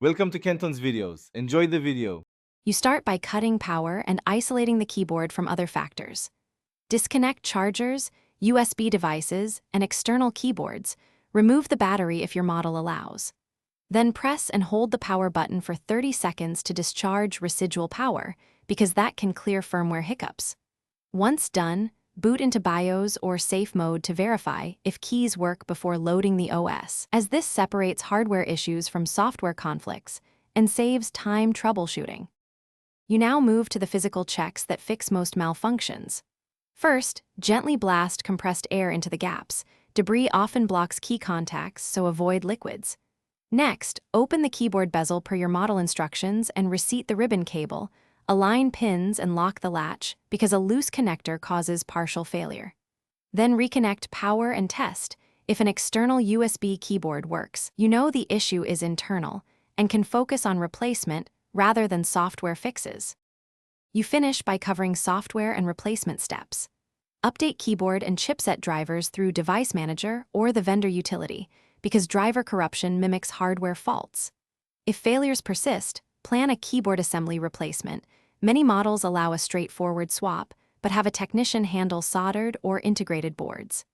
Welcome to Kenton's videos. Enjoy the video. You start by cutting power and isolating the keyboard from other factors. Disconnect chargers, USB devices, and external keyboards. Remove the battery if your model allows. Then press and hold the power button for 30 seconds to discharge residual power, because that can clear firmware hiccups. Once done, boot into BIOS or safe mode to verify if keys work before loading the OS, as this separates hardware issues from software conflicts and saves time troubleshooting. You now move to the physical checks that fix most malfunctions. First, gently blast compressed air into the gaps. Debris often blocks key contacts, so avoid liquids. Next, open the keyboard bezel per your model instructions and reseat the ribbon cable. Align pins and lock the latch, because a loose connector causes partial failure. Then reconnect power and test. If an external USB keyboard works, you know the issue is internal and can focus on replacement rather than software fixes. You finish by covering software and replacement steps. Update keyboard and chipset drivers through Device Manager or the vendor utility, because driver corruption mimics hardware faults. If failures persist, plan a keyboard assembly replacement. Many models allow a straightforward swap, but have a technician handle soldered or integrated boards.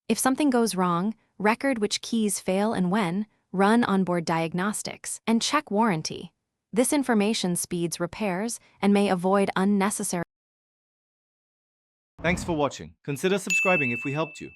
If something goes wrong, record which keys fail and when, run onboard diagnostics, and check warranty. This information speeds repairs and may avoid unnecessary. Thanks for watching. Consider subscribing if we helped you.